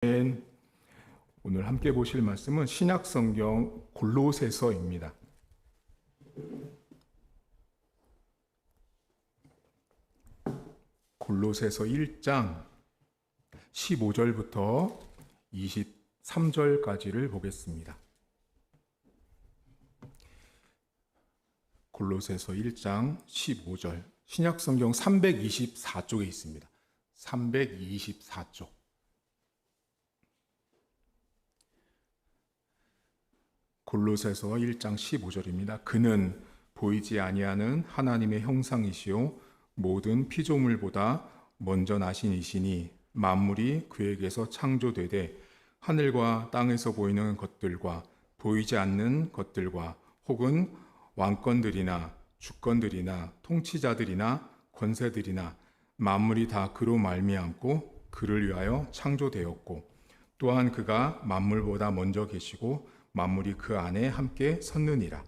오늘 함께 보실 말씀은 신약성경 골로새서입니다. 골로새서 1장 15절부터 23절까지를 보겠습니다. 골로새서 1장 15절, 신약성경 324쪽에 있습니다. 324쪽. 골로새서 1장 15절입니다. 그는 보이지 아니하는 하나님의 형상이시요 모든 피조물보다 먼저 나신 이시니 만물이 그에게서 창조되되 하늘과 땅에서 보이는 것들과 보이지 않는 것들과 혹은 왕권들이나 주권들이나 통치자들이나 권세들이나 만물이 다 그로 말미암고 그를 위하여 창조되었고 또한 그가 만물보다 먼저 계시고 만물이 그 안에 함께 섰느니라.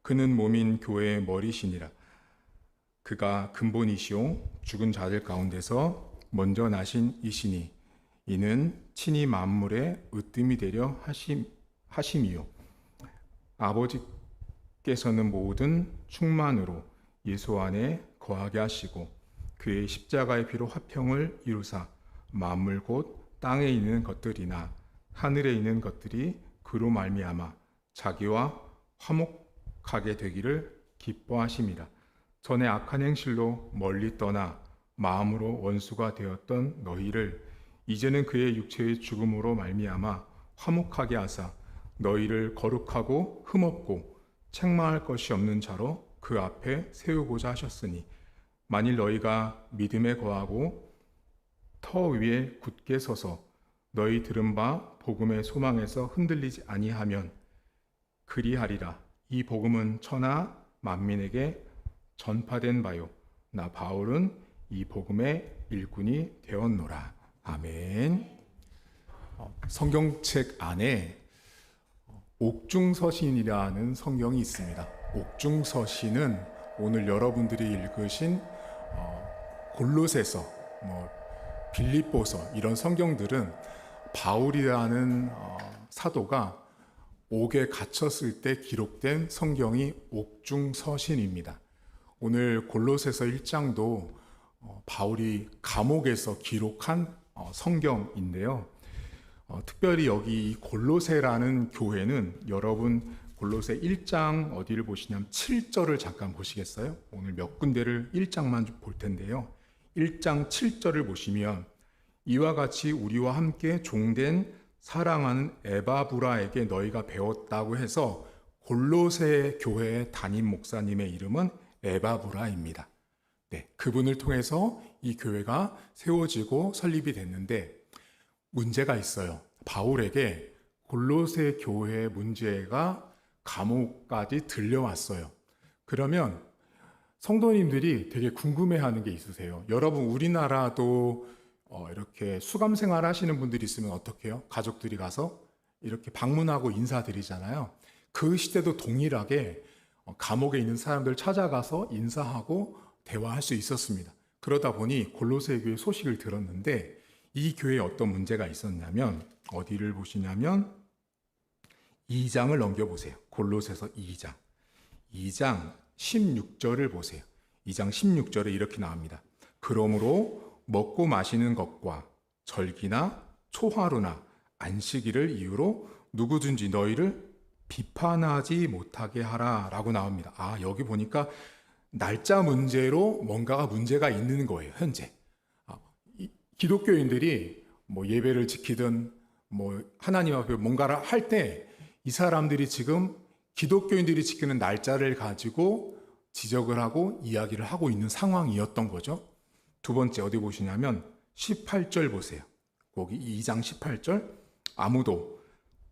그는 몸인 교회의 머리시니라. 그가 근본이시오 죽은 자들 가운데서 먼저 나신 이시니 이는 친히 만물의 으뜸이 되려 하심이요 아버지께서는 모든 충만으로 예수 안에 거하게 하시고 그의 십자가의 피로 화평을 이루사 만물 곧 땅에 있는 것들이나 하늘에 있는 것들이 그로 말미암아 자기와 화목하게 되기를 기뻐하심이라. 전에 악한 행실로 멀리 떠나 마음으로 원수가 되었던 너희를 이제는 그의 육체의 죽음으로 말미암아 화목하게 하사 너희를 거룩하고 흠없고 책망할 것이 없는 자로 그 앞에 세우고자 하셨으니 만일 너희가 믿음에 거하고 터 위에 굳게 서서 너희 들은 바 복음의 소망에서 흔들리지 아니하면 그리하리라. 이 복음은 천하 만민에게 전파된 바요 나 바울은 이 복음의 일꾼이 되었노라. 아멘. 성경책 안에 옥중서신이라는 성경이 있습니다. 옥중서신은 오늘 여러분들이 읽으신 골로새서, 빌립보서 이런 성경들은 바울이라는 사도가 옥에 갇혔을 때 기록된 성경이 옥중서신입니다. 오늘 골로새서 1장도 바울이 감옥에서 기록한 성경인데요. 특별히 여기 골로새라는 교회는 여러분 골로새 1장 어디를 보시냐면 7절을 잠깐 보시겠어요? 오늘 몇 군데를 1장만 볼 텐데요. 1장 7절을 보시면 이와 같이 우리와 함께 종된 사랑하는 에바브라에게 너희가 배웠다고 해서 골로새 교회의 담임 목사님의 이름은 에바브라입니다. 네, 그분을 통해서 이 교회가 세워지고 설립이 됐는데 문제가 있어요. 바울에게 골로새 교회의 문제가 감옥까지 들려왔어요. 그러면 성도님들이 되게 궁금해하는 게 있으세요. 여러분 우리나라도 이렇게 수감 생활 하시는 분들이 있으면 어떻게 해요? 가족들이 가서 이렇게 방문하고 인사드리잖아요. 그 시대도 동일하게 감옥에 있는 사람들 찾아가서 인사하고 대화할 수 있었습니다. 그러다 보니 골로새 교회 소식을 들었는데 이 교회에 어떤 문제가 있었냐면 어디를 보시냐면 2장을 넘겨보세요. 골로새서 2장 16절을 보세요. 2장 16절에 이렇게 나옵니다. 그러므로 먹고 마시는 것과 절기나 초하루나 안식일을 이유로 누구든지 너희를 비판하지 못하게 하라 라고 나옵니다. 여기 보니까 날짜 문제로 뭔가가 문제가 있는 거예요. 현재 기독교인들이 예배를 지키든 하나님 앞에 뭔가를 할 때 이 사람들이 지금 기독교인들이 지키는 날짜를 가지고 지적을 하고 이야기를 하고 있는 상황이었던 거죠. 두 번째 어디 보시냐면 18절 보세요. 거기 2장 18절 아무도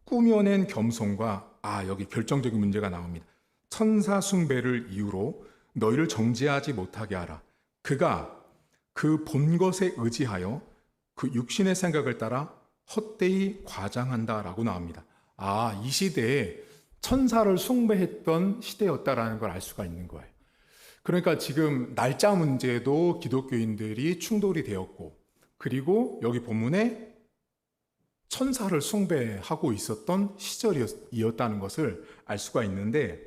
꾸며낸 겸손과 여기 결정적인 문제가 나옵니다. 천사 숭배를 이유로 너희를 정죄하지 못하게 하라. 그가 그 본 것에 의지하여 그 육신의 생각을 따라 헛되이 과장한다라고 나옵니다. 이 시대에 천사를 숭배했던 시대였다라는 걸 알 수가 있는 거예요. 그러니까 지금 날짜 문제도 기독교인들이 충돌이 되었고, 그리고 여기 본문에 천사를 숭배하고 있었던 시절이었다는 것을 알 수가 있는데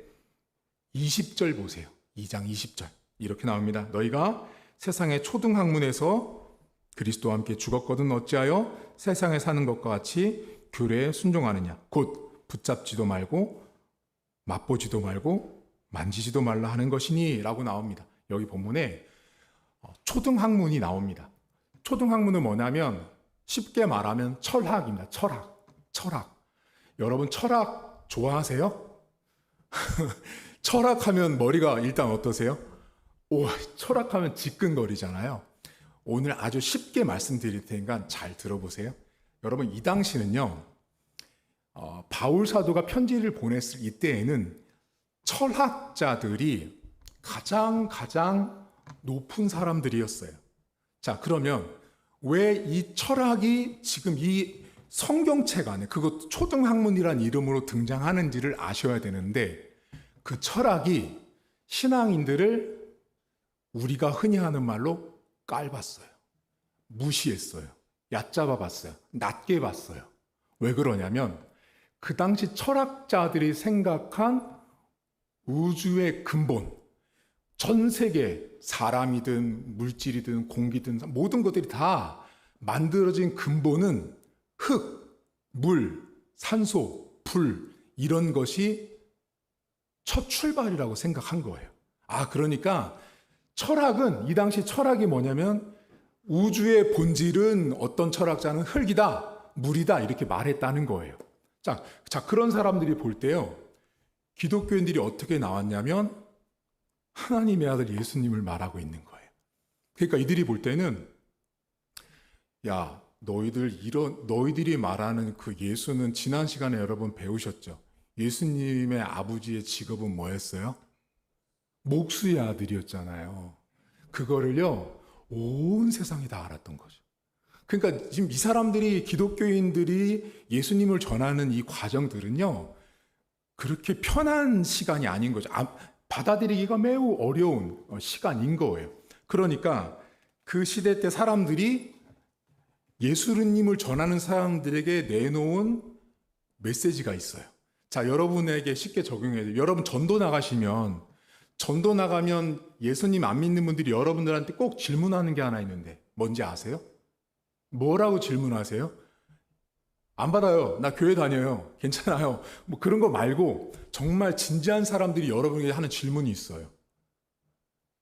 20절 보세요. 2장 20절 이렇게 나옵니다. 너희가 세상의 초등학문에서 그리스도와 함께 죽었거든 어찌하여 세상에 사는 것과 같이 규례에 순종하느냐. 곧 붙잡지도 말고 맛보지도 말고 만지지도 말라 하는 것이니 라고 나옵니다. 여기 본문에 초등학문이 나옵니다. 초등학문은 뭐냐면 쉽게 말하면 철학입니다. 철학. 여러분 철학 좋아하세요? 철학하면 머리가 일단 어떠세요? 철학하면 지끈거리잖아요. 오늘 아주 쉽게 말씀드릴 테니까 잘 들어보세요. 여러분 이 당시는요. 바울 사도가 편지를 보냈을 이때에는 철학자들이 가장 높은 사람들이었어요. 자, 그러면 왜 이 철학이 지금 이 성경책 안에 그것 초등학문이란 이름으로 등장하는지를 아셔야 되는데 그 철학이 신앙인들을 우리가 흔히 하는 말로 깔봤어요. 무시했어요. 얕잡아 봤어요. 낮게 봤어요. 왜 그러냐면 그 당시 철학자들이 생각한 우주의 근본, 전 세계 사람이든 물질이든 공기든 모든 것들이 다 만들어진 근본은 흙, 물, 산소, 불 이런 것이 첫 출발이라고 생각한 거예요. 그러니까 철학은 이 당시 철학이 뭐냐면 우주의 본질은 어떤 철학자는 흙이다, 물이다 이렇게 말했다는 거예요. 자, 그런 사람들이 볼 때요. 기독교인들이 어떻게 나왔냐면 하나님의 아들 예수님을 말하고 있는 거예요. 그러니까 이들이 볼 때는 야, 너희들이 말하는 그 예수는 지난 시간에 여러분 배우셨죠? 예수님의 아버지의 직업은 뭐였어요? 목수의 아들이었잖아요. 그거를요, 온 세상이 다 알았던 거죠. 그러니까 지금 이 사람들이 기독교인들이 예수님을 전하는 이 과정들은요, 그렇게 편한 시간이 아닌 거죠. 받아들이기가 매우 어려운 시간인 거예요. 그러니까 그 시대 때 사람들이 예수님을 전하는 사람들에게 내놓은 메시지가 있어요. 자, 여러분에게 쉽게 적용해야 돼요. 여러분 전도 나가면 예수님 안 믿는 분들이 여러분들한테 꼭 질문하는 게 하나 있는데 뭔지 아세요? 뭐라고 질문하세요? 안 받아요. 나 교회 다녀요. 괜찮아요. 뭐 그런 거 말고 정말 진지한 사람들이 여러분에게 하는 질문이 있어요.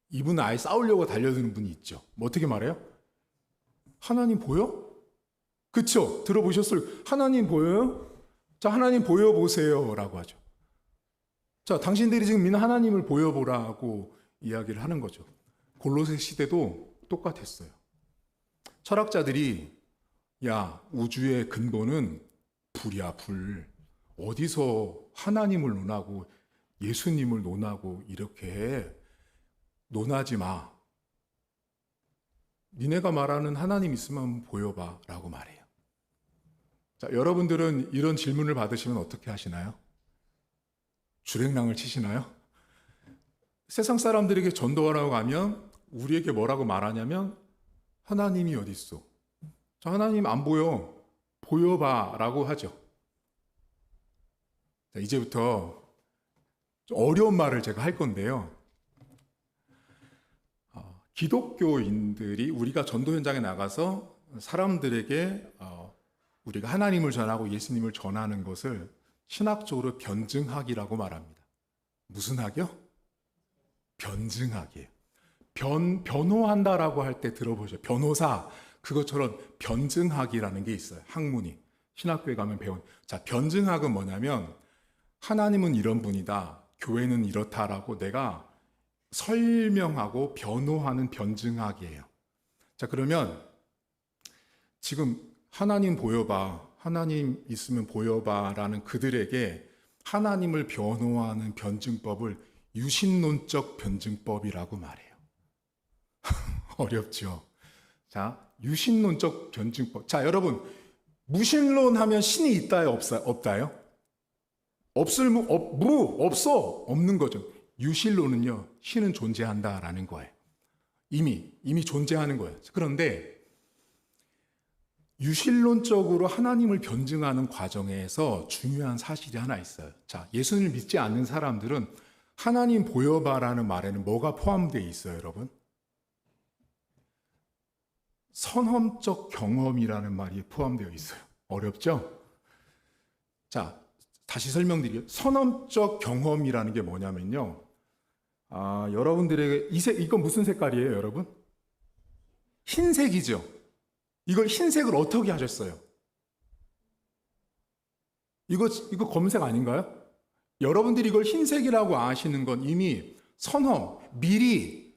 이분은 아예 싸우려고 달려드는 분이 있죠. 뭐 어떻게 말해요? 하나님 보여? 그쵸? 들어보셨어요? 하나님 보여요? 자, 하나님 보여보세요 라고 하죠. 자, 당신들이 지금 믿는 하나님을 보여보라고 이야기를 하는 거죠. 골로새 시대도 똑같았어요. 철학자들이 야, 우주의 근본은 불이야, 불. 어디서 하나님을 논하고 예수님을 논하고 이렇게 논하지 마. 니네가 말하는 하나님 있으면 보여봐 라고 말해요. 자, 여러분들은 이런 질문을 받으시면 어떻게 하시나요? 주랭랑을 치시나요? 세상 사람들에게 전도하라고 가면 우리에게 뭐라고 말하냐면 하나님이 어디 있어? 자, 하나님 안 보여. 보여봐 라고 하죠. 자, 이제부터 좀 어려운 말을 제가 할 건데요. 기독교인들이 우리가 전도 현장에 나가서 사람들에게 우리가 하나님을 전하고 예수님을 전하는 것을 신학적으로 변증학이라고 말합니다. 무슨 학이요? 변증학이에요. 변호한다라고 할 때 들어보죠. 변호사. 그것처럼 변증학이라는 게 있어요. 학문이. 신학교에 가면 배운. 자, 변증학은 뭐냐면 하나님은 이런 분이다. 교회는 이렇다라고 내가 설명하고 변호하는 변증학이에요. 자, 그러면 지금 하나님 보여봐. 하나님 있으면 보여봐. 라는 그들에게 하나님을 변호하는 변증법을 유신론적 변증법이라고 말해요. 어렵죠? 자, 유신론적 변증법. 자, 여러분, 무신론 하면 신이 있다요? 없다요? 없어. 없는 거죠. 유신론은요, 신은 존재한다라는 거예요. 이미 존재하는 거예요. 그런데 유실론적으로 하나님을 변증하는 과정에서 중요한 사실이 하나 있어요. 자, 예수님을 믿지 않는 사람들은 하나님 보여봐라는 말에는 뭐가 포함되어 있어요, 여러분? 선험적 경험이라는 말이 포함되어 있어요. 어렵죠? 자, 다시 설명드릴게요. 선험적 경험이라는 게 뭐냐면요. 여러분들에게 이건 무슨 색깔이에요, 여러분? 흰색이죠. 이걸 흰색을 어떻게 하셨어요? 이거 검은색 아닌가요? 여러분들이 이걸 흰색이라고 아시는 건 이미 미리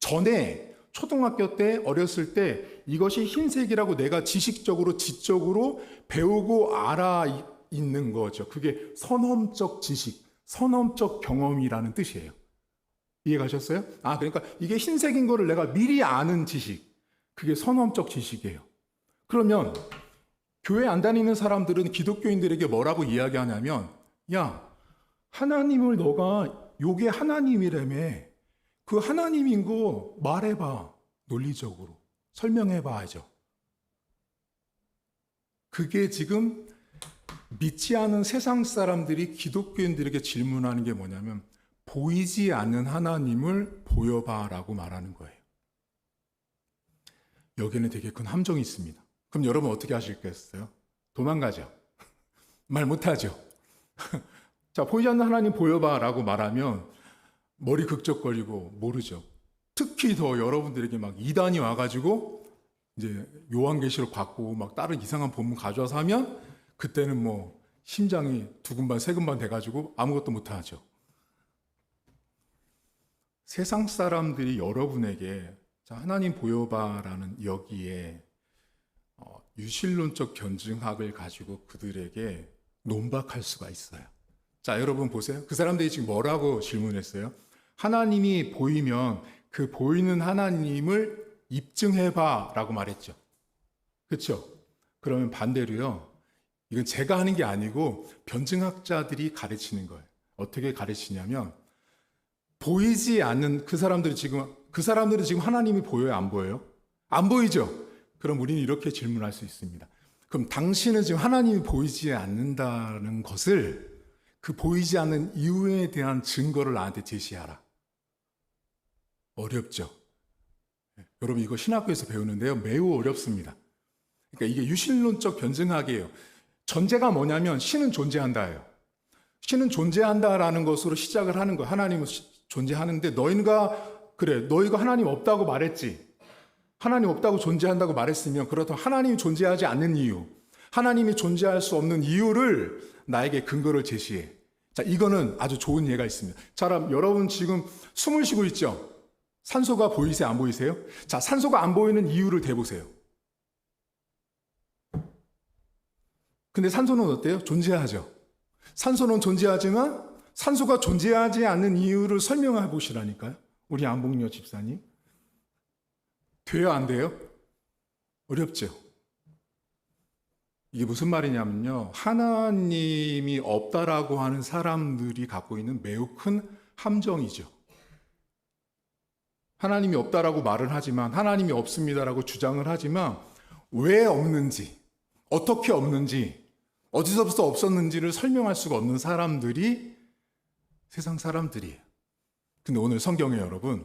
전에 초등학교 때 어렸을 때 이것이 흰색이라고 내가 지식적으로 지적으로 배우고 알아 있는 거죠. 그게 선험적 지식, 선험적 경험이라는 뜻이에요. 이해가셨어요? 그러니까 이게 흰색인 거를 내가 미리 아는 지식, 그게 선험적 지식이에요. 그러면 교회 안 다니는 사람들은 기독교인들에게 뭐라고 이야기하냐면, 야, 하나님을 너가 요게 하나님이라며, 그 하나님인 거 말해봐. 논리적으로 설명해봐 하죠. 그게 지금 믿지 않은 세상 사람들이 기독교인들에게 질문하는 게 뭐냐면, 보이지 않는 하나님을 보여봐라고 말하는 거예요. 여기는 되게 큰 함정이 있습니다. 그럼 여러분 어떻게 하실겠어요? 도망가죠. 말 못하죠. 자, 보이지 않는 하나님 보여봐라고 말하면 머리 극적거리고 모르죠. 특히 더 여러분들에게 막 이단이 와가지고 이제 요한계시록 받고 막 다른 이상한 본문 가져와서 하면 그때는 뭐 심장이 두근반 세근반 돼가지고 아무것도 못하죠. 세상 사람들이 여러분에게 자, 하나님 보여봐라는 여기에 유실론적 견증학을 가지고 그들에게 논박할 수가 있어요. 자, 여러분 보세요. 그 사람들이 지금 뭐라고 질문했어요? 하나님이 보이면 그 보이는 하나님을 입증해봐 라고 말했죠. 그렇죠? 그러면 반대로요. 이건 제가 하는 게 아니고 변증학자들이 가르치는 거예요. 어떻게 가르치냐면 보이지 않는 그 사람들은 지금 하나님이 보여요, 안 보여요? 안 보이죠? 그럼 우리는 이렇게 질문할 수 있습니다. 그럼 당신은 지금 하나님이 보이지 않는다는 것을 그 보이지 않는 이유에 대한 증거를 나한테 제시하라. 어렵죠? 여러분 이거 신학교에서 배우는데요. 매우 어렵습니다. 그러니까 이게 유실론적 변증학이에요. 전제가 뭐냐면 신은 존재한다예요. 신은 존재한다라는 것으로 시작을 하는 거예요. 하나님은 존재하는데 너희가 하나님 없다고 말했지. 하나님 없다고 존재한다고 말했으면 그렇다면 하나님이 존재하지 않는 이유, 하나님이 존재할 수 없는 이유를 나에게 근거를 제시해. 자, 이거는 아주 좋은 예가 있습니다. 자, 그럼 여러분 지금 숨을 쉬고 있죠? 산소가 보이세요? 안 보이세요? 자, 산소가 안 보이는 이유를 대보세요. 근데 산소는 어때요? 존재하죠. 산소는 존재하지만 산소가 존재하지 않는 이유를 설명해 보시라니까요. 우리 안복녀 집사님. 돼요? 안 돼요? 어렵죠. 이게 무슨 말이냐면요. 하나님이 없다라고 하는 사람들이 갖고 있는 매우 큰 함정이죠. 하나님이 없다라고 말을 하지만 하나님이 없습니다라고 주장을 하지만 왜 없는지, 어떻게 없는지, 어디서부터 없었는지를 설명할 수가 없는 사람들이 세상 사람들이에요. 근데 오늘 성경에 여러분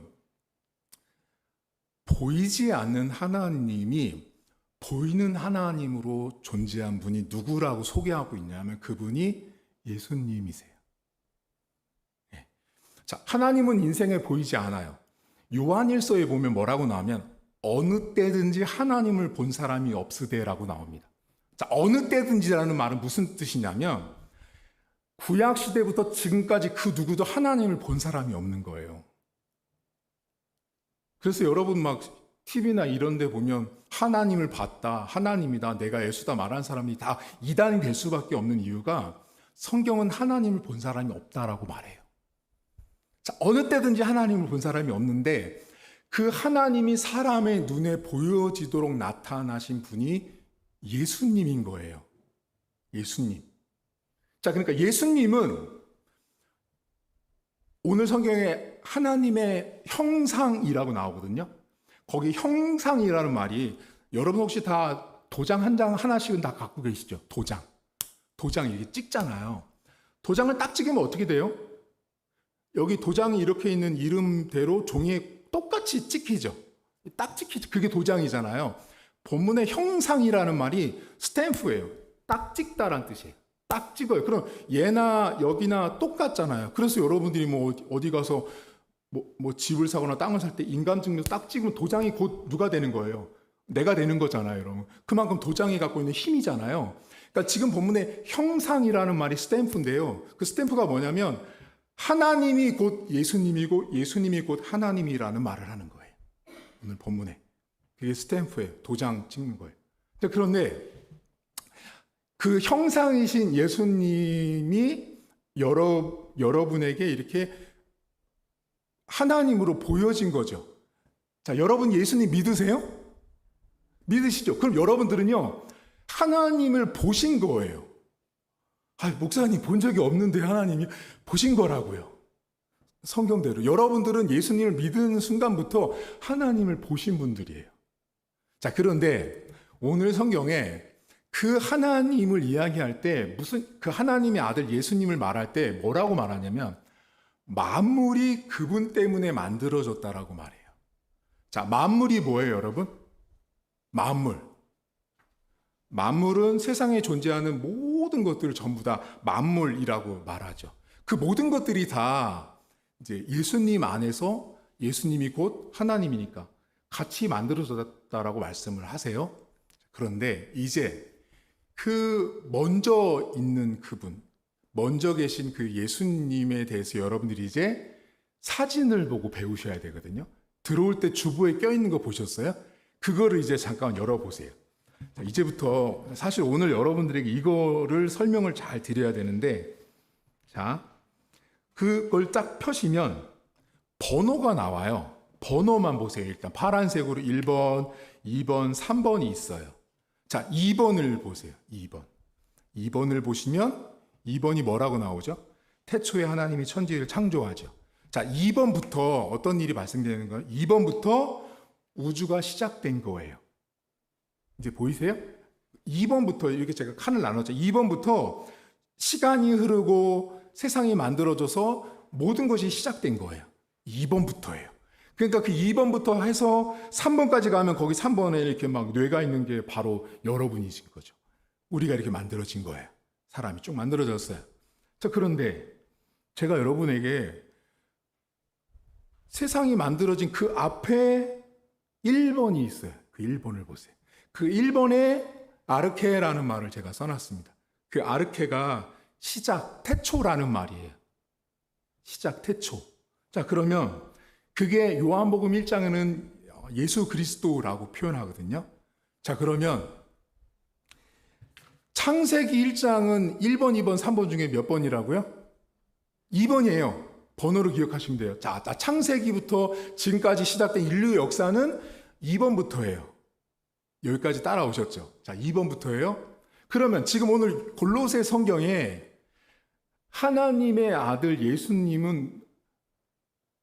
보이지 않는 하나님이 보이는 하나님으로 존재한 분이 누구라고 소개하고 있냐면 그분이 예수님이세요. 네. 자, 하나님은 인생에 보이지 않아요. 요한일서에 보면 뭐라고 나오면 어느 때든지 하나님을 본 사람이 없으되라고 나옵니다. 자, 어느 때든지라는 말은 무슨 뜻이냐면 구약 시대부터 지금까지 그 누구도 하나님을 본 사람이 없는 거예요. 그래서 여러분 막 TV나 이런 데 보면 하나님을 봤다, 하나님이다, 내가 예수다 말하는 사람이 다 이단이 될 수밖에 없는 이유가 성경은 하나님을 본 사람이 없다라고 말해요. 자, 어느 때든지 하나님을 본 사람이 없는데 그 하나님이 사람의 눈에 보여지도록 나타나신 분이 예수님인 거예요. 예수님. 자, 그러니까 예수님은 오늘 성경에 하나님의 형상이라고 나오거든요. 거기 형상이라는 말이 여러분 혹시 다 도장 한 장 하나씩은 다 갖고 계시죠? 도장 이렇게 찍잖아요. 도장을 딱 찍으면 어떻게 돼요? 여기 도장이 이렇게 있는 이름대로 종이에 똑같이 찍히죠. 딱 찍히죠. 그게 도장이잖아요. 본문의 형상이라는 말이 스탬프예요. 딱 찍다란 뜻이에요. 딱 찍어요. 그럼 얘나 여기나 똑같잖아요. 그래서 여러분들이 뭐 어디 가서 뭐 집을 사거나 땅을 살 때 인감증명서 딱 찍으면 도장이 곧 누가 되는 거예요? 내가 되는 거잖아요, 여러분. 그만큼 도장이 갖고 있는 힘이잖아요. 그러니까 지금 본문의 형상이라는 말이 스탬프인데요. 그 스탬프가 뭐냐면 하나님이 곧 예수님이고 예수님이 곧 하나님이라는 말을 하는 거예요. 오늘 본문에. 그게 스탬프예요. 도장 찍는 거예요. 그런데 그 형상이신 예수님이 여러분에게 이렇게 하나님으로 보여진 거죠. 자, 여러분 예수님 믿으세요? 믿으시죠? 그럼 여러분들은요, 하나님을 보신 거예요. 목사님 본 적이 없는데 하나님이 보신 거라고요. 성경대로. 여러분들은 예수님을 믿는 순간부터 하나님을 보신 분들이에요. 자, 그런데 오늘 성경에 그 하나님을 이야기할 때 그 하나님의 아들 예수님을 말할 때 뭐라고 말하냐면 만물이 그분 때문에 만들어졌다라고 말해요. 자, 만물이 뭐예요, 여러분? 만물은 세상에 존재하는 모든 것들을 전부 다 만물이라고 말하죠. 그 모든 것들이 다 이제 예수님 안에서 예수님이 곧 하나님이니까 같이 만들어졌다라고 말씀을 하세요. 그런데 이제 그 먼저 있는 그분, 먼저 계신 그 예수님에 대해서 여러분들이 이제 사진을 보고 배우셔야 되거든요. 들어올 때 주보에 껴있는 거 보셨어요? 그거를 이제 잠깐 열어보세요. 자, 이제부터 사실 오늘 여러분들에게 이거를 설명을 잘 드려야 되는데, 자, 그걸 딱 펴시면 번호가 나와요. 번호만 보세요. 일단 파란색으로 1번, 2번, 3번이 있어요. 자, 2번을 보세요. 2번을 보시면 2번이 뭐라고 나오죠? 태초에 하나님이 천지를 창조하죠. 자, 2번부터 어떤 일이 발생되는 거예요? 2번부터 우주가 시작된 거예요. 이제 보이세요? 2번부터 이렇게 제가 칸을 나눴죠. 2번부터 시간이 흐르고 세상이 만들어져서 모든 것이 시작된 거예요. 2번부터예요. 그러니까 그 2번부터 해서 3번까지 가면 거기 3번에 이렇게 막 뇌가 있는 게 바로 여러분이신 거죠. 우리가 이렇게 만들어진 거예요. 사람이 쭉 만들어졌어요. 자, 그런데 제가 여러분에게 세상이 만들어진 그 앞에 1번이 있어요. 그 1번을 보세요. 그 1번에 아르케라는 말을 제가 써놨습니다. 그 아르케가 시작, 태초라는 말이에요. 시작, 태초. 자, 그러면 그게 요한복음 1장에는 예수 그리스도라고 표현하거든요. 자, 그러면 창세기 1장은 1번, 2번, 3번 중에 몇 번이라고요? 2번이에요. 번호로 기억하시면 돼요. 자, 창세기부터 지금까지 시작된 인류 역사는 2번부터예요. 여기까지 따라오셨죠? 자, 2번부터예요. 그러면 지금 오늘 골로새 성경에 하나님의 아들 예수님은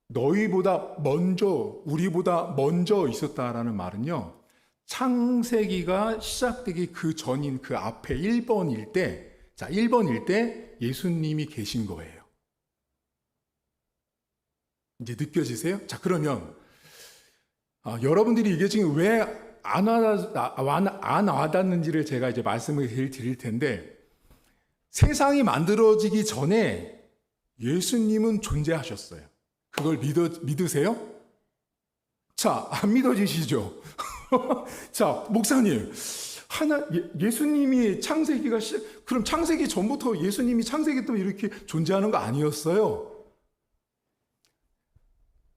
너희보다 먼저, 우리보다 먼저 있었다라는 말은요, 창세기가 시작되기 그 전인 그 앞에 1번일 때, 자, 1번일 때 예수님이 계신 거예요. 이제 느껴지세요? 자, 그러면 여러분들이 이게 지금 왜 안 와닿는지를 제가 이제 말씀을 드릴 텐데, 세상이 만들어지기 전에 예수님은 존재하셨어요. 그걸 믿으세요? 자, 안 믿어지시죠? 자, 목사님, 예수님이 창세기가 그럼 창세기 전부터 예수님이 창세기 또 이렇게 존재하는 거 아니었어요?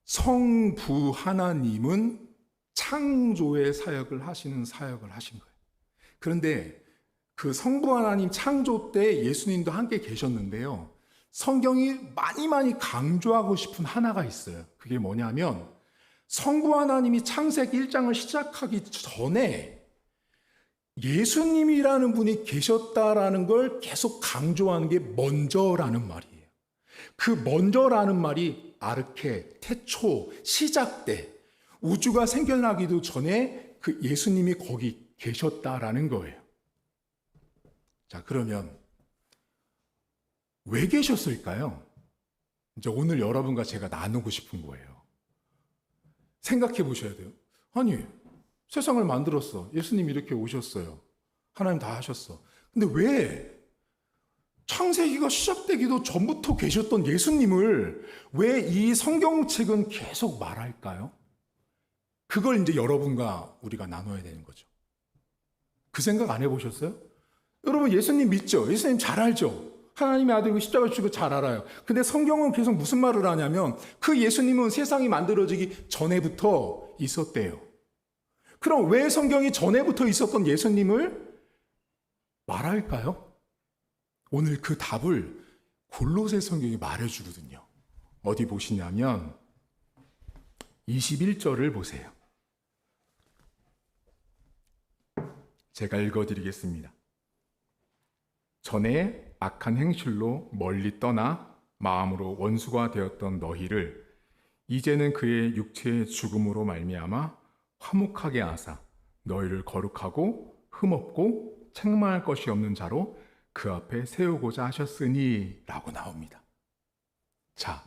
성부 하나님은 창조의 사역을 하신 거예요. 그런데 그 성부 하나님 창조 때 예수님도 함께 계셨는데요. 성경이 많이 강조하고 싶은 하나가 있어요. 그게 뭐냐면 성부 하나님이 창세기 1장을 시작하기 전에 예수님이라는 분이 계셨다라는 걸 계속 강조하는 게 먼저라는 말이에요. 그 먼저라는 말이 아르케, 태초, 시작 때, 우주가 생겨나기도 전에 그 예수님이 거기 계셨다라는 거예요. 자, 그러면 왜 계셨을까요? 이제 오늘 여러분과 제가 나누고 싶은 거예요. 생각해 보셔야 돼요. 아니, 세상을 만들었어. 예수님 이렇게 오셨어요. 하나님 다 하셨어. 근데 왜 창세기가 시작되기도 전부터 계셨던 예수님을 왜 이 성경책은 계속 말할까요? 그걸 이제 여러분과 우리가 나눠야 되는 거죠. 그 생각 안 해보셨어요? 여러분 예수님 믿죠? 예수님 잘 알죠? 하나님의 아들이고 십자가 주시고 잘 알아요. 근데 성경은 계속 무슨 말을 하냐면 그 예수님은 세상이 만들어지기 전에부터 있었대요. 그럼 왜 성경이 전에부터 있었던 예수님을 말할까요? 오늘 그 답을 골로새 성경이 말해주거든요. 어디 보시냐면 21절을 보세요. 제가 읽어드리겠습니다. 전에 악한 행실로 멀리 떠나 마음으로 원수가 되었던 너희를 이제는 그의 육체의 죽음으로 말미암아 화목하게 하사 너희를 거룩하고 흠없고 책망할 것이 없는 자로 그 앞에 세우고자 하셨으니 라고 나옵니다. 자,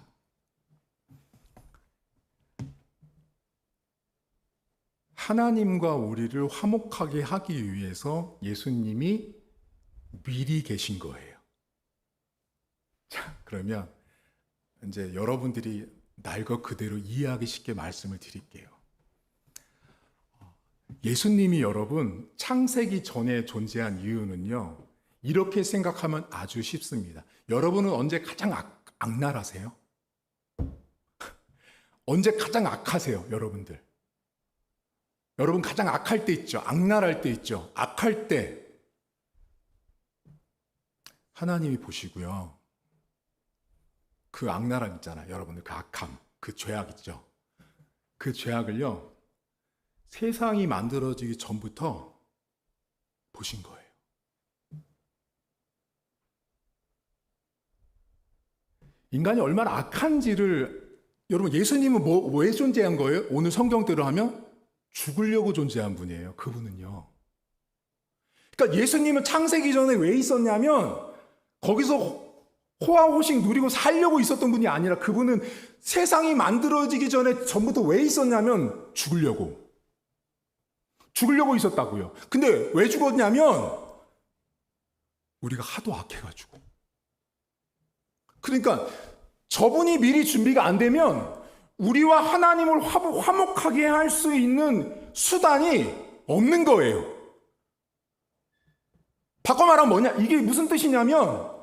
하나님과 우리를 화목하게 하기 위해서 예수님이 미리 계신 거예요. 자, 그러면 이제 여러분들이 날 것 그대로 이해하기 쉽게 말씀을 드릴게요. 예수님이 여러분 창세기 전에 존재한 이유는요, 이렇게 생각하면 아주 쉽습니다. 여러분은 언제 가장 악랄하세요? 언제 가장 악하세요, 여러분들? 여러분 가장 악할 때 있죠. 악랄할 때 있죠. 악할 때 하나님이 보시고요. 그 악랄함 있잖아요. 여러분들 그 악함, 그 죄악 있죠. 그 죄악을요, 세상이 만들어지기 전부터 보신 거예요. 인간이 얼마나 악한지를, 여러분 예수님은 왜 존재한 거예요? 오늘 성경대로 하면 죽으려고 존재한 분이에요. 그분은요. 그러니까 예수님은 창세기 전에 왜 있었냐면 거기서 호화호식 누리고 살려고 있었던 분이 아니라 그분은 세상이 만들어지기 전에 전부터 왜 있었냐면 죽으려고 있었다고요. 근데 왜 죽었냐면 우리가 하도 악해가지고. 그러니까 저분이 미리 준비가 안 되면 우리와 하나님을 화목하게 할 수 있는 수단이 없는 거예요. 바꿔 말하면 뭐냐? 이게 무슨 뜻이냐면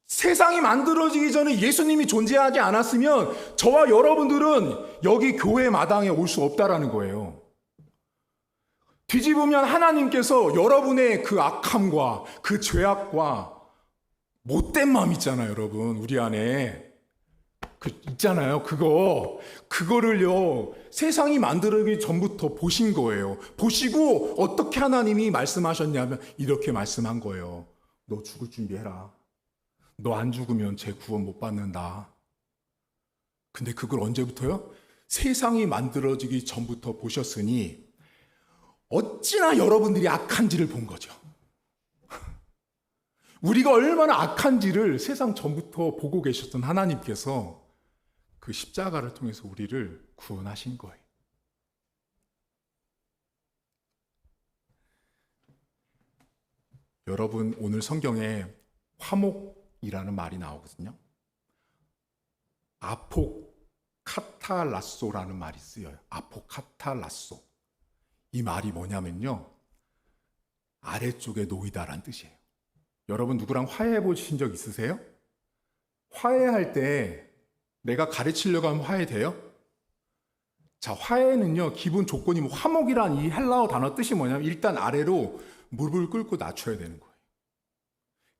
세상이 만들어지기 전에 예수님이 존재하지 않았으면 저와 여러분들은 여기 교회 마당에 올 수 없다라는 거예요. 뒤집으면 하나님께서 여러분의 그 악함과 그 죄악과 못된 마음 있잖아요, 여러분. 우리 안에 있잖아요. 그거를요 세상이 만들어지기 전부터 보신 거예요. 보시고 어떻게 하나님이 말씀하셨냐면 이렇게 말씀한 거예요. 너 죽을 준비해라. 너 안 죽으면 제 구원 못 받는다. 근데 그걸 언제부터요? 세상이 만들어지기 전부터 보셨으니 어찌나 여러분들이 악한지를 본 거죠. 우리가 얼마나 악한지를 세상 전부터 보고 계셨던 하나님께서 그 십자가를 통해서 우리를 구원하신 거예요. 여러분 오늘 성경에 화목이라는 말이 나오거든요. 아포카탈라소라는 말이 쓰여요. 아포카탈라소. 이 말이 뭐냐면요, 아래쪽에 놓이다라는 뜻이에요. 여러분 누구랑 화해해 보신 적 있으세요? 화해할 때 내가 가르치려고 하면 화해돼요? 자, 화해는요 기본 조건이 화목이란 이 헬라어 단어 뜻이 뭐냐면 일단 아래로 무릎을 꿇고 낮춰야 되는 거예요.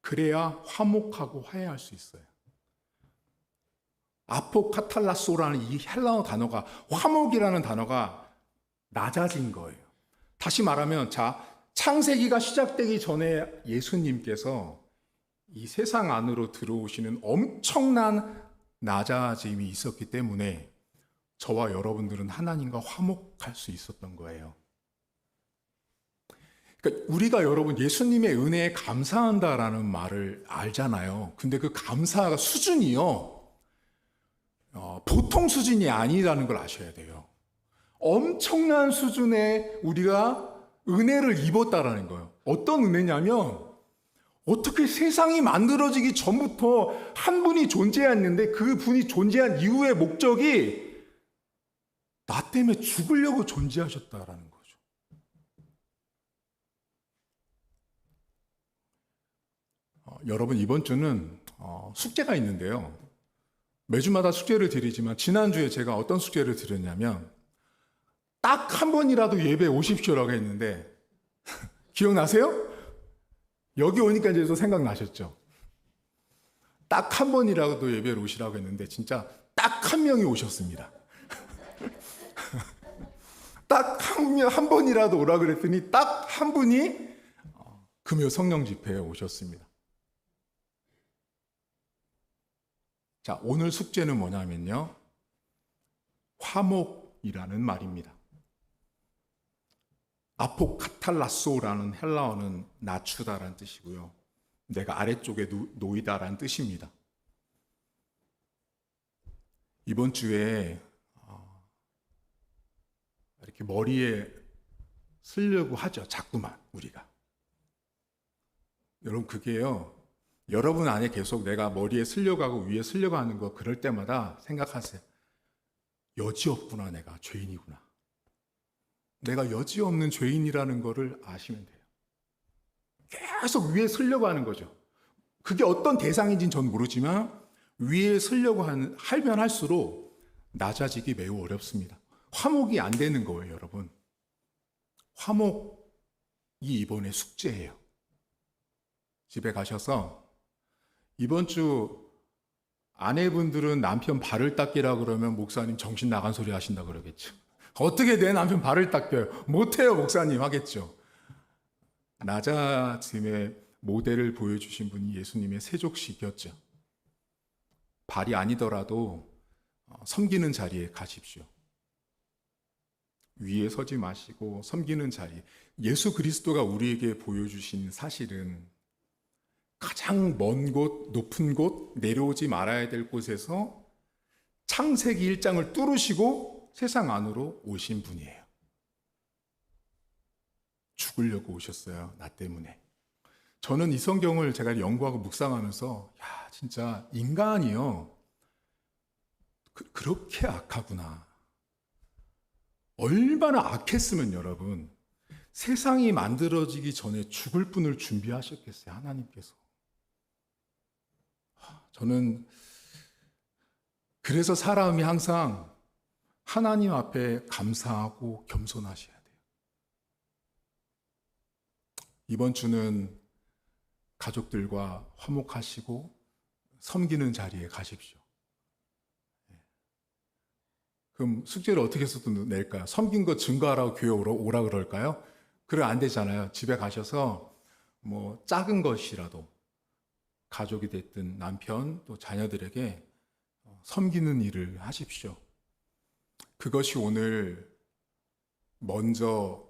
그래야 화목하고 화해할 수 있어요. 아포카탈라소라는 이 헬라어 단어가, 화목이라는 단어가 낮아진 거예요. 다시 말하면 자, 창세기가 시작되기 전에 예수님께서 이 세상 안으로 들어오시는 엄청난 낮아짐이 있었기 때문에 저와 여러분들은 하나님과 화목할 수 있었던 거예요. 그러니까 우리가 여러분 예수님의 은혜에 감사한다라는 말을 알잖아요. 근데 그 감사 수준이요. 보통 수준이 아니라는 걸 아셔야 돼요. 엄청난 수준의 우리가 은혜를 입었다라는 거예요. 어떤 은혜냐면 어떻게 세상이 만들어지기 전부터 한 분이 존재했는데 그 분이 존재한 이후의 목적이 나 때문에 죽으려고 존재하셨다라는 거죠. 여러분 이번 주는 숙제가 있는데요. 매주마다 숙제를 드리지만 지난주에 제가 어떤 숙제를 드렸냐면 딱 한 번이라도 예배 오십시오라고 했는데 기억나세요? 여기 오니까 이제 또 생각나셨죠? 딱 한 번이라도 예배를 오시라고 했는데 진짜 딱 한 명이 오셨습니다. 딱 한 번이라도 오라 그랬더니 딱 한 분이 금요 성령 집회에 오셨습니다. 자, 오늘 숙제는 뭐냐면요. 화목이라는 말입니다. 아포카탈라소라는 헬라어는 낮추다라는 뜻이고요. 내가 아래쪽에 놓이다라는 뜻입니다. 이번 주에 이렇게 머리에 쓰려고 하죠. 자꾸만 우리가. 여러분 그게요. 여러분 안에 계속 내가 머리에 쓰려고 하고 위에 쓰려고 하는 거 그럴 때마다 생각하세요. 여지없구나. 내가 죄인이구나. 내가 여지없는 죄인이라는 거를 아시면 돼요. 계속 위에 쓰려고 하는 거죠. 그게 어떤 대상인지는 전 모르지만 위에 쓰려고 하면 할수록 낮아지기 매우 어렵습니다. 화목이 안 되는 거예요, 여러분. 화목이 이번에 숙제예요. 집에 가셔서 이번 주 아내분들은 남편 발을 닦이라 그러면 목사님 정신 나간 소리 하신다 그러겠죠. 어떻게 내 남편 발을 닦여요? 못해요, 목사님 하겠죠. 낮아짐의 모델을 보여주신 분이 예수님의 세족식이었죠. 발이 아니더라도 섬기는 자리에 가십시오. 위에 서지 마시고 섬기는 자리. 예수 그리스도가 우리에게 보여주신 사실은 가장 먼 곳, 높은 곳, 내려오지 말아야 될 곳에서 창세기 1장을 뚫으시고 세상 안으로 오신 분이에요. 죽으려고 오셨어요. 나 때문에. 저는 이 성경을 제가 연구하고 묵상하면서 야, 진짜 인간이요. 그렇게 악하구나. 얼마나 악했으면 여러분 세상이 만들어지기 전에 죽을 분을 준비하셨겠어요. 하나님께서. 저는 그래서 사람이 항상 하나님 앞에 감사하고 겸손하셔야 돼요. 이번 주는 가족들과 화목하시고 섬기는 자리에 가십시오. 그럼 숙제를 어떻게 해서 낼까요? 섬긴 거 증거하라고 교회 오라 그럴까요? 그래 안 되잖아요. 집에 가셔서 뭐 작은 것이라도 가족이 됐든 남편 또 자녀들에게 섬기는 일을 하십시오. 그것이 오늘 먼저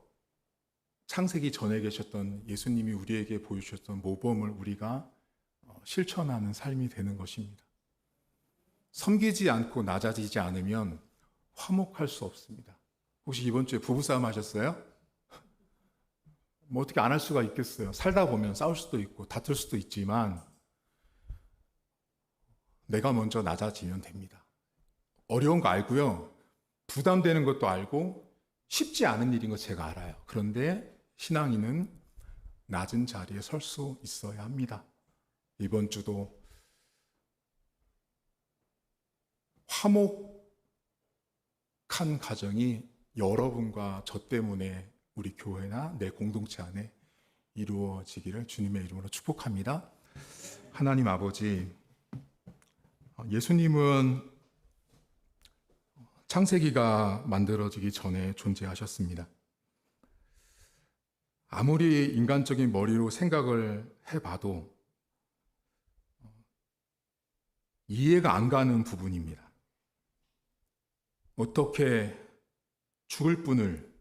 창세기 전에 계셨던 예수님이 우리에게 보여주셨던 모범을 우리가 실천하는 삶이 되는 것입니다. 섬기지 않고 낮아지지 않으면 화목할 수 없습니다. 혹시 이번 주에 부부싸움 하셨어요? 뭐 어떻게 안 할 수가 있겠어요. 살다 보면 싸울 수도 있고 다툴 수도 있지만 내가 먼저 낮아지면 됩니다. 어려운 거 알고요. 부담되는 것도 알고 쉽지 않은 일인 거 제가 알아요. 그런데 신앙인은 낮은 자리에 설 수 있어야 합니다. 이번 주도 화목한 가정이 여러분과 저 때문에 우리 교회나 내 공동체 안에 이루어지기를 주님의 이름으로 축복합니다. 하나님 아버지, 예수님은 창세기가 만들어지기 전에 존재하셨습니다. 아무리 인간적인 머리로 생각을 해봐도 이해가 안 가는 부분입니다. 어떻게 죽을 분을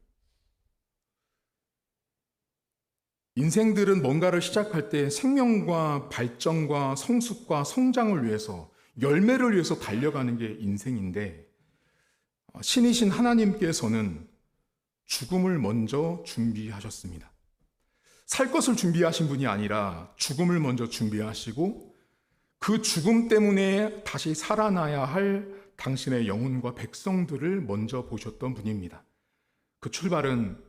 인생들은 뭔가를 시작할 때 생명과 발전과 성숙과 성장을 위해서, 열매를 위해서 달려가는 게 인생인데, 신이신 하나님께서는 죽음을 먼저 준비하셨습니다. 살 것을 준비하신 분이 아니라 죽음을 먼저 준비하시고, 그 죽음 때문에 다시 살아나야 할 당신의 영혼과 백성들을 먼저 보셨던 분입니다. 그 출발은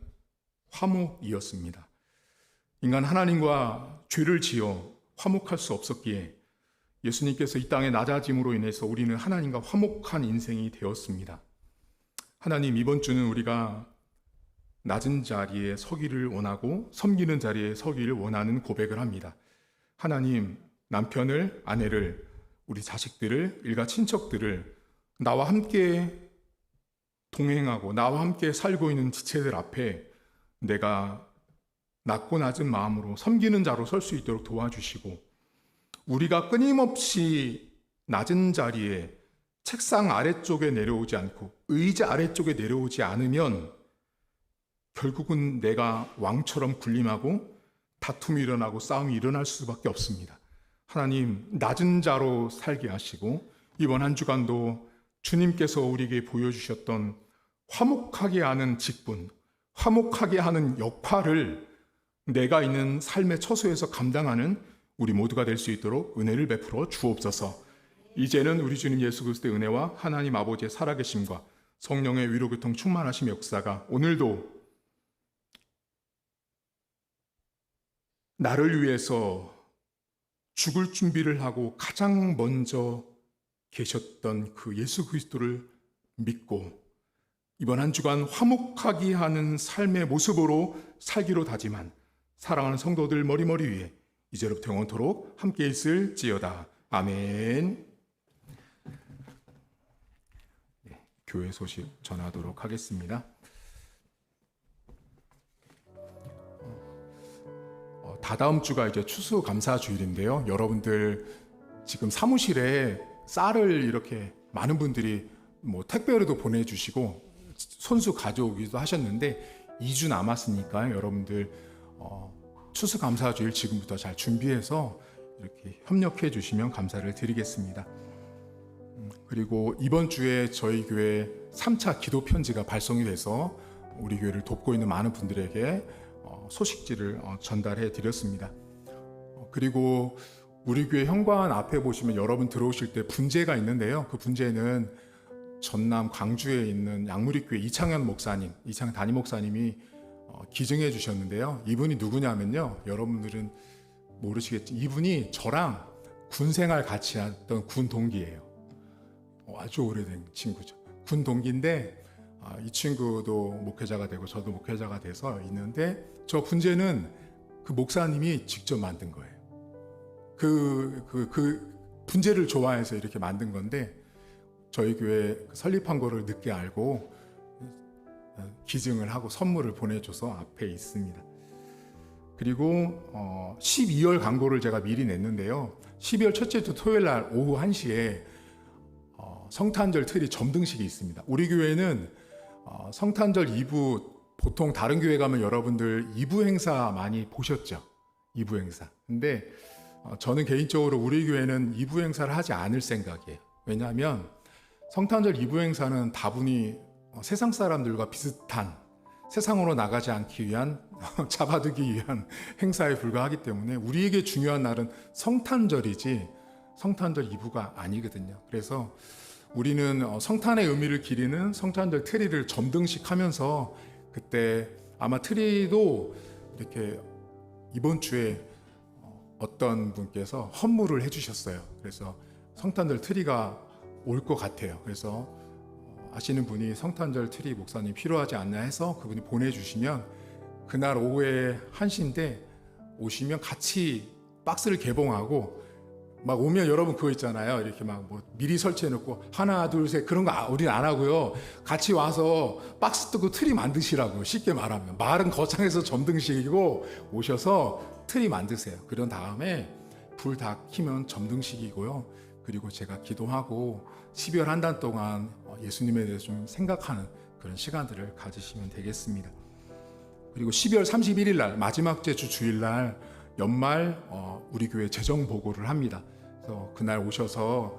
화목이었습니다. 인간 하나님과 죄를 지어 화목할 수 없었기에 예수님께서 이 땅에 낮아짐으로 인해서 우리는 하나님과 화목한 인생이 되었습니다. 하나님, 이번 주는 우리가 낮은 자리에 서기를 원하고 섬기는 자리에 서기를 원하는 고백을 합니다. 하나님, 남편을, 아내를, 우리 자식들을, 일가 친척들을 나와 함께 동행하고 나와 함께 살고 있는 지체들 앞에 내가 낮고 낮은 마음으로 섬기는 자로 설 수 있도록 도와주시고, 우리가 끊임없이 낮은 자리에 책상 아래쪽에 내려오지 않고 의자 아래쪽에 내려오지 않으면 결국은 내가 왕처럼 군림하고 다툼이 일어나고 싸움이 일어날 수밖에 없습니다. 하나님, 낮은 자로 살게 하시고 이번 한 주간도 주님께서 우리에게 보여주셨던 화목하게 하는 직분, 화목하게 하는 역할을 내가 있는 삶의 처소에서 감당하는 우리 모두가 될 수 있도록 은혜를 베풀어 주옵소서. 이제는 우리 주님 예수 그리스도의 은혜와 하나님 아버지의 살아계심과 성령의 위로교통 충만하심 역사가 오늘도 나를 위해서 죽을 준비를 하고 가장 먼저 계셨던 그 예수 그리스도를 믿고 이번 한 주간 화목하게 하는 삶의 모습으로 살기로 다짐한 사랑하는 성도들 머리머리 위에 이제로부터 영원토록 함께 있을지어다. 아멘. 교회 소식 전하도록 하겠습니다. 다다음 주가 이제 추수감사주일인데요. 여러분들 지금 사무실에 쌀을 이렇게 많은 분들이 택배로도 보내주시고 손수 가져오기도 하셨는데 2주 남았으니까 여러분들 추수감사주일 지금부터 잘 준비해서 이렇게 협력해 주시면 감사를 드리겠습니다. 그리고 이번 주에 저희 교회 3차 기도 편지가 발송이 돼서 우리 교회를 돕고 있는 많은 분들에게 소식지를 전달해 드렸습니다. 그리고 우리 교회 현관 앞에 보시면 여러분 들어오실 때 분재가 있는데요. 그 분재는 전남 광주에 있는 양무리교회 이창현 담임 목사님이 기증해 주셨는데요. 이분이 누구냐면요. 여러분들은 모르시겠지. 이분이 저랑 군 생활 같이 했던 군 동기예요. 아주 오래된 친구죠. 군 동기인데 이 친구도 목회자가 되고 저도 목회자가 돼서 있는데 저 분재는 그 목사님이 직접 만든 거예요. 그 분재를 좋아해서 이렇게 만든 건데 저희 교회 설립한 거를 늦게 알고 기증을 하고 선물을 보내줘서 앞에 있습니다. 그리고 12월 광고를 제가 미리 냈는데요. 12월 첫째 주 토요일 날 오후 1시에 성탄절 트리 점등식이 있습니다. 우리 교회는 성탄절 2부 보통 다른 교회 가면 여러분들 2부 행사 많이 보셨죠? 2부 행사. 근데 저는 개인적으로 우리 교회는 2부 행사를 하지 않을 생각이에요. 왜냐하면 성탄절 2부 행사는 다분히 세상 사람들과 비슷한 세상으로 나가지 않기 위한 잡아두기 위한 행사에 불과하기 때문에 우리에게 중요한 날은 성탄절이지 성탄절 2부가 아니거든요. 그래서 우리는 성탄의 의미를 기리는 성탄절 트리를 점등식하면서 그때 아마 트리도 이렇게 이번 주에 어떤 분께서 헌물을 해주셨어요. 그래서 성탄절 트리가 올 것 같아요. 그래서 아시는 분이 성탄절 트리 목사님 필요하지 않나 해서 그분이 보내주시면 그날 오후에 1시인데 오시면 같이 박스를 개봉하고 막 오면 여러분 그거 있잖아요. 이렇게 막 미리 설치해놓고 하나 둘 셋 그런 거 우리는 안 하고요. 같이 와서 박스 뜯고 트리 만드시라고요. 쉽게 말하면 말은 거창해서 점등식이고 오셔서 트리 만드세요. 그런 다음에 불 다 켜면 점등식이고요. 그리고 제가 기도하고 12월 한 달 동안 예수님에 대해서 좀 생각하는 그런 시간들을 가지시면 되겠습니다. 그리고 12월 31일 날 마지막 주 주일날 연말 우리 교회 재정 보고를 합니다. 그래서 그날 오셔서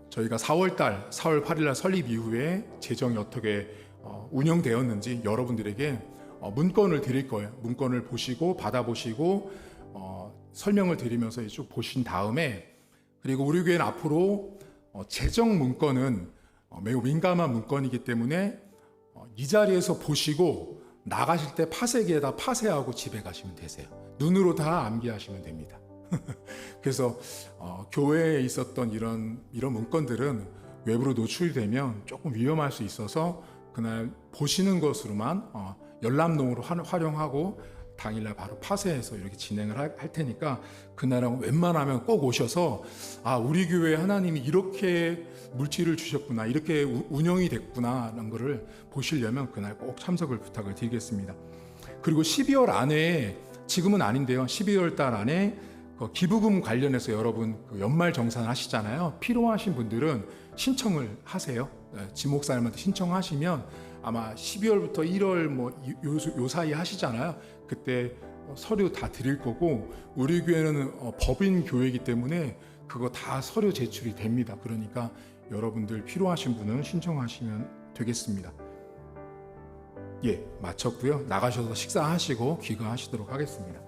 저희가 4월 8일 날 설립 이후에 재정이 어떻게 운영되었는지 여러분들에게 문건을 드릴 거예요. 문건을 보시고 받아보시고 설명을 드리면서 쭉 보신 다음에, 그리고 우리 교회는 앞으로 재정 문건은 매우 민감한 문건이기 때문에 이 자리에서 보시고 나가실 때 파쇄기에다 파쇄하고 집에 가시면 되세요. 눈으로 다 암기하시면 됩니다. 그래서 교회에 있었던 이런 문건들은 외부로 노출이 되면 조금 위험할 수 있어서 그날 보시는 것으로만 열람용으로 활용하고 당일날 바로 파쇄해서 이렇게 진행을 할 테니까 그날은 웬만하면 꼭 오셔서 우리 교회에 하나님이 이렇게 물질을 주셨구나, 이렇게 운영이 됐구나 라는 것을 보시려면 그날 꼭 참석을 부탁을 드리겠습니다. 그리고 12월 안에, 지금은 아닌데요, 12월 달 안에 기부금 관련해서 여러분 연말 정산 하시잖아요. 필요하신 분들은 신청을 하세요. 지 목사님한테 신청하시면 아마 12월부터 1월 요 사이 하시잖아요. 그때 서류 다 드릴 거고, 우리 교회는 법인 교회이기 때문에 그거 다 서류 제출이 됩니다. 그러니까 여러분들 필요하신 분은 신청하시면 되겠습니다. 예, 마쳤고요. 나가셔서 식사하시고 귀가하시도록 하겠습니다.